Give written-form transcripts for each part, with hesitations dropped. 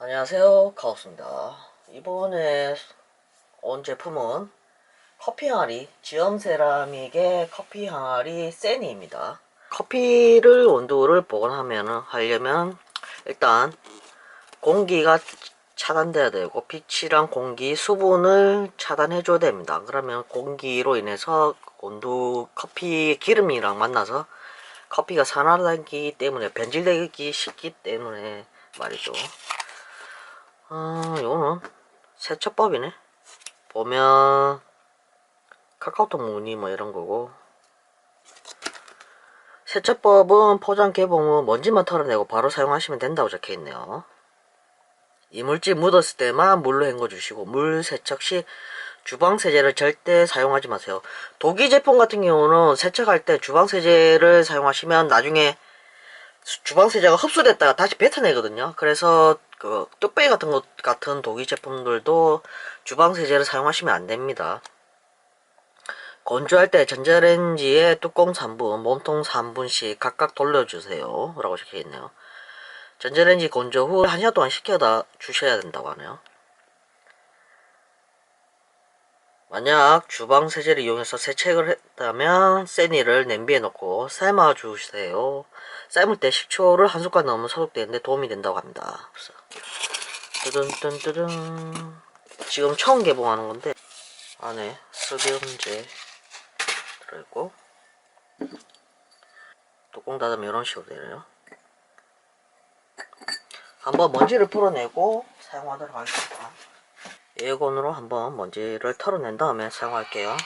안녕하세요, 카오스입니다. 이번에 온 제품은 커피 항아리, 지엄 세라믹의 커피 항아리 세니입니다. 커피를 온도를 보관하려면 일단 공기가 차단돼야 되고 빛이랑 공기, 수분을 차단해줘야 됩니다. 그러면 공기로 인해서 온도, 커피 기름이랑 만나서 커피가 산화되기 때문에 변질되기 쉽기 때문에 말이죠. 요거는 세척법이네. 보면 카카오톡 무늬 뭐 이런 거고, 세척법은 포장 개봉 후 먼지만 털어내고 바로 사용하시면 된다고 적혀 있네요. 이물질 묻었을 때만 물로 헹궈 주시고, 물 세척 시 주방 세제를 절대 사용하지 마세요. 독일 제품 같은 경우는 세척할 때 주방 세제를 사용하시면 나중에 주방 세제가 흡수됐다가 다시 뱉어내거든요. 그래서 그 뚝배기 같은 독일 제품들도 주방 세제를 사용하시면 안 됩니다. 건조할 때 전자레인지에 뚜껑 3분, 몸통 3분씩 각각 돌려주세요 라고 적혀있네요. 전자레인지 건조 후 1시간 동안 식혀다 주셔야 된다고 하네요. 만약 주방 세제를 이용해서 세척을 했다면 세니를 냄비에 넣고 삶아 주세요. 삶을 때 식초를 한 숟갈 넣으면 소독되는데 도움이 된다고 합니다. 뜨든 지금 처음 개봉하는 건데 안에 습연제 들어있고 뚜껑 닫으면 이런 식으로 되네요. 한번 먼지를 풀어내고 사용하도록 하겠습니다. 에어건으로 한번 먼지를 털어낸 다음에 사용할게요.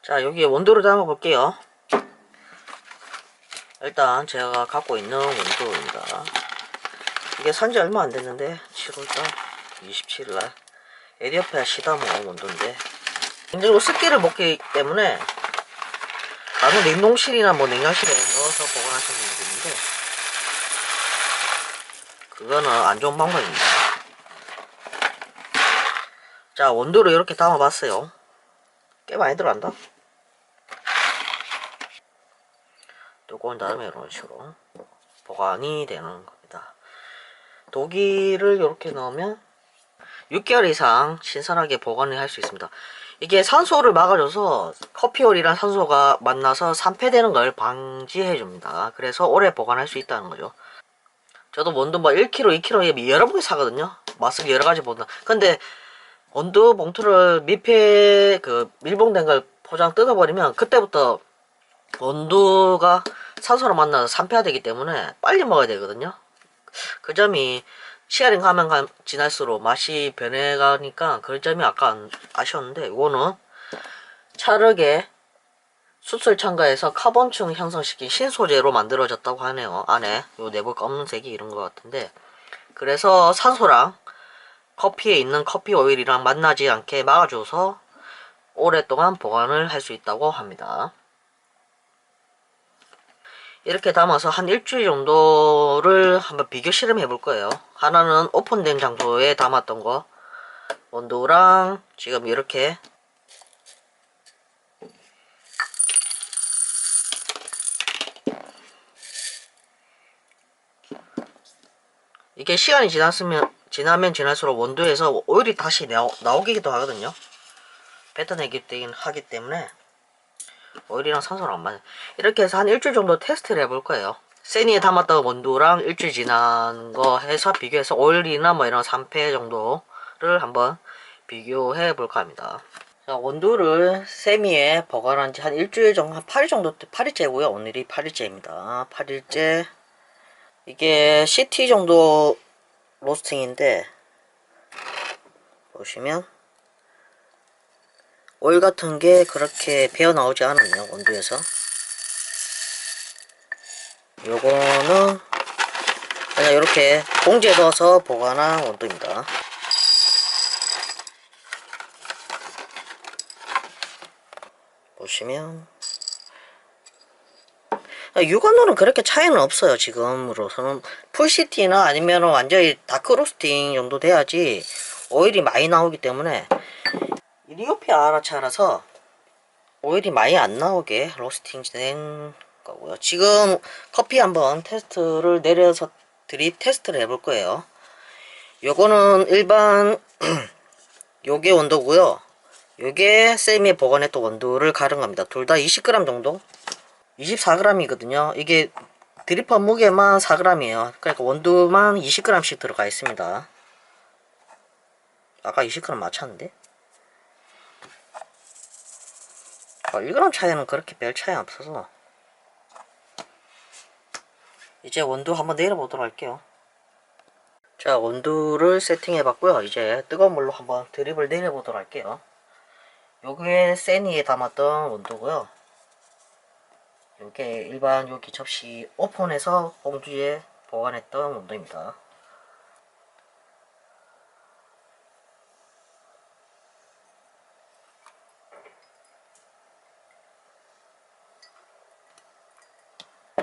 자, 여기에 원두를 담아 볼게요. 일단 제가 갖고 있는 원두입니다. 이게 산지 얼마 안 됐는데 7월달 27일날 에디오피아 시다모 원두인데 굉장히 습기를 먹기 때문에 나는 냉동실이나 뭐 냉장실에 넣어서 보관하시는 분들이 있는데 그거는 안 좋은 방법입니다. 자, 원두를 이렇게 담아봤어요. 꽤 많이 들어간다. 뚜껑을 닫으면 이런 식으로 보관이 되는 겁니다. 독일을 이렇게 넣으면 6개월 이상 신선하게 보관을 할 수 있습니다. 이게 산소를 막아줘서 커피올이랑 산소가 만나서 산패되는 걸 방지해 줍니다. 그래서 오래 보관할 수 있다는 거죠. 저도 원두 뭐 1kg, 2kg 여러 개 사거든요. 맛은 여러 가지 본다. 근데 원두 봉투를密폐 밀봉된 걸 포장 뜯어버리면 그때부터 원두가 산소로 만나서 산패되기 때문에 빨리 먹어야 되거든요. 그 점이 시간이 가면 지날수록 맛이 변해가니까 그 점이 약간 아쉬웠는데, 이거는 찰흙에 숫술 첨가해서 카본층 형성시킨 신소재로 만들어졌다고 하네요. 안에 요 내부 검은색이 이런 것 같은데, 그래서 산소랑 커피에 있는 커피 오일이랑 만나지 않게 막아줘서 오랫동안 보관을 할 수 있다고 합니다. 이렇게 담아서 한 일주일 정도를 한번 비교 실험해 볼 거예요. 하나는 오픈된 장소에 담았던 거 원두랑 지금 이렇게 이게 시간이 지나면 지날수록 원두에서 오일이 다시 나오기도 하거든요. 뱉어내기 하기 때문에 오일이랑 산소랑 안 맞아요. 이렇게 해서 한 일주일 정도 테스트를 해볼 거예요. 세니에 담았던 원두랑 일주일 지난 거 해서 비교해서 오일이나 뭐 이런 산패 정도를 한번 비교해 볼까 합니다. 자, 원두를 세미에 보관한 지 한 일주일 정도, 한 8일 정도, 8일째고요. 오늘이 8일째입니다. 8일째. 이게 CT 정도 로스팅인데, 보시면 오일 같은 게 그렇게 배어 나오지 않았네요, 원두에서. 요거는 그냥 이렇게 봉지에 넣어서 보관한 원두입니다. 보시면 육안으로는 그렇게 차이는 없어요. 지금으로서는 풀시티나 아니면 완전히 다크 로스팅 정도 돼야지 오일이 많이 나오기 때문에 리오피 아라차라서 오일이 많이 안 나오게 로스팅 된 거고요. 지금 커피 한번 테스트를 내려서 드립 테스트를 해볼 거예요. 요거는 일반 요게 원두고요. 요게 쌤이 보관했던 원두를 가른 겁니다. 둘 다 20g 정도? 24g이거든요. 이게 드리퍼 무게만 4g이에요. 그러니까 원두만 20g씩 들어가 있습니다. 아까 20g 맞췄는데? 1g 차이는 그렇게 별 차이 없어서 이제 원두 한번 내려보도록 할게요. 자, 원두를 세팅해 봤고요. 이제 뜨거운 물로 한번 드립을 내려보도록 할게요. 요게 세니에 담았던 원두고요. 요게 일반 여기 접시 오픈해서 봉지에 보관했던 원두입니다.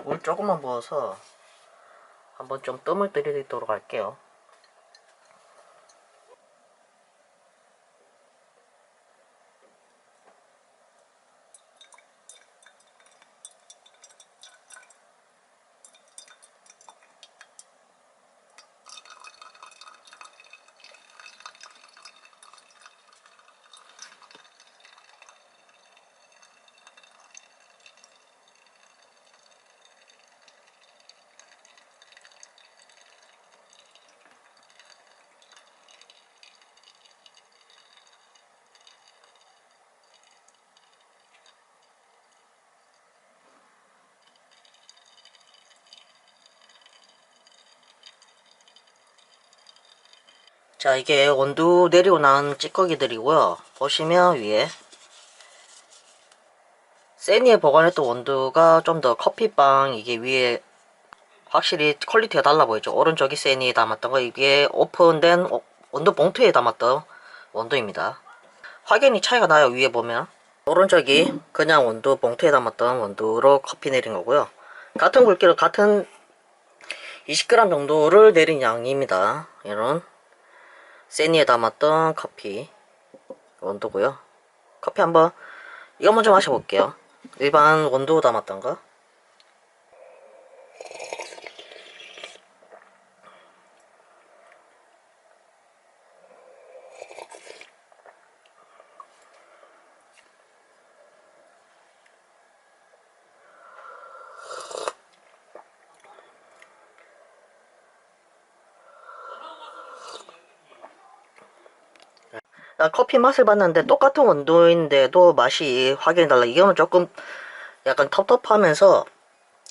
물 조금만 부어서 한번 좀 뜸을 들이도록 할게요. 자, 이게 원두 내리고 난 찌꺼기들이고요. 보시면 위에 세니에 보관했던 원두가 좀 더 커피빵 이게 위에 확실히 퀄리티가 달라 보이죠. 오른쪽이 세니에 담았던 거, 이게 오픈된 원두 봉투에 담았던 원두입니다. 확연히 차이가 나요. 위에 보면 오른쪽이 그냥 원두 봉투에 담았던 원두로 커피 내린 거고요. 같은 굵기로 같은 20g 정도를 내린 양입니다. 이런 세니에 담았던 커피 원두고요. 커피 한번 이거 먼저 마셔볼게요. 일반 원두 담았던 거. 커피 맛을 봤는데 똑같은 원두인데도 맛이 확연히 달라. 이거는 조금 약간 텁텁하면서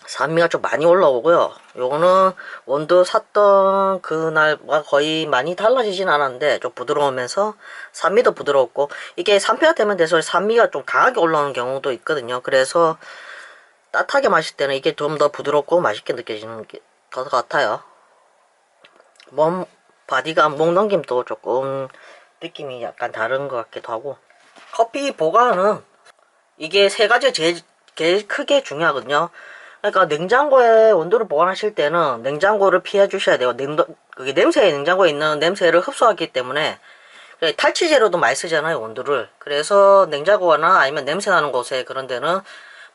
산미가 좀 많이 올라오고요. 요거는 원두 샀던 그날과 거의 많이 달라지진 않았는데 좀 부드러우면서 산미도 부드럽고, 이게 산패가 되면 돼서 산미가 좀 강하게 올라오는 경우도 있거든요. 그래서 따뜻하게 마실 때는 이게 좀 더 부드럽고 맛있게 느껴지는 것 같아요. 몸 바디가 목 넘김도 조금 느낌이 약간 다른 것 같기도 하고. 커피 보관은 이게 세 가지 제일 크게 중요하거든요. 그러니까 냉장고에 원두를 보관하실 때는 냉장고를 피해 주셔야 돼요. 그게 냉장고에 있는 냄새를 흡수하기 때문에. 탈취 재료도 많이 쓰잖아요, 원두를. 그래서 냉장고나 아니면 냄새 나는 곳에 그런 데는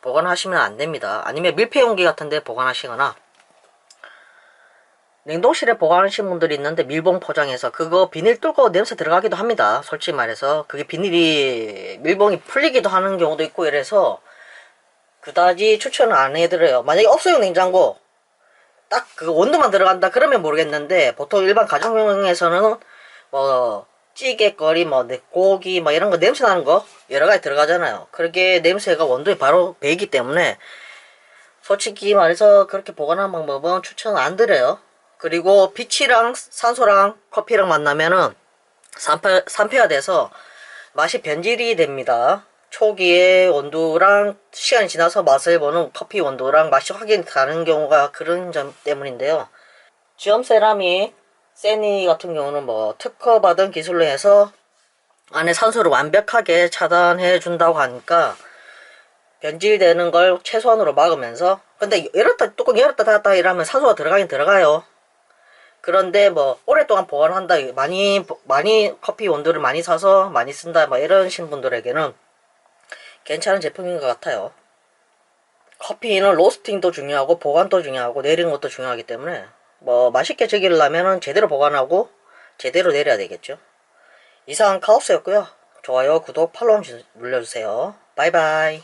보관하시면 안 됩니다. 아니면 밀폐 용기 같은 데 보관하시거나, 냉동실에 보관하신 분들이 있는데 밀봉 포장해서 그거 비닐 뚫고 냄새 들어가기도 합니다. 솔직히 말해서 그게 비닐이 밀봉이 풀리기도 하는 경우도 있고, 이래서 그다지 추천을 안 해드려요. 만약에 없어요, 냉장고 딱 그 원두만 들어간다 그러면 모르겠는데, 보통 일반 가정용에서는 뭐 찌개거리, 뭐 고기, 뭐 이런 거 냄새 나는 거 여러 가지 들어가잖아요. 그렇게 냄새가 원두에 바로 배이기 때문에 솔직히 말해서 그렇게 보관하는 방법은 추천 안 드려요. 그리고 빛이랑 산소랑 커피랑 만나면은 산패가 돼서 맛이 변질이 됩니다. 초기에 원두랑 시간이 지나서 맛을 보는 커피 원두랑 맛이 확연히 다른 경우가 그런 점 때문인데요. 지엄 세라믹 세니 같은 경우는 뭐 특허받은 기술로 해서 안에 산소를 완벽하게 차단해 준다고 하니까 변질되는 걸 최소한으로 막으면서, 근데 열었다 뚜껑 열었다 닫았다 이러면 산소가 들어가긴 들어가요. 그런데 뭐 오랫동안 보관한다, 많이 커피 원두를 많이 사서 많이 쓴다 뭐 이러신 분들에게는 괜찮은 제품인 것 같아요. 커피는 로스팅도 중요하고 보관도 중요하고 내리는 것도 중요하기 때문에 뭐 맛있게 즐기려면 제대로 보관하고 제대로 내려야 되겠죠. 이상 카오스였고요. 좋아요, 구독, 팔로우 눌러주세요. 바이바이.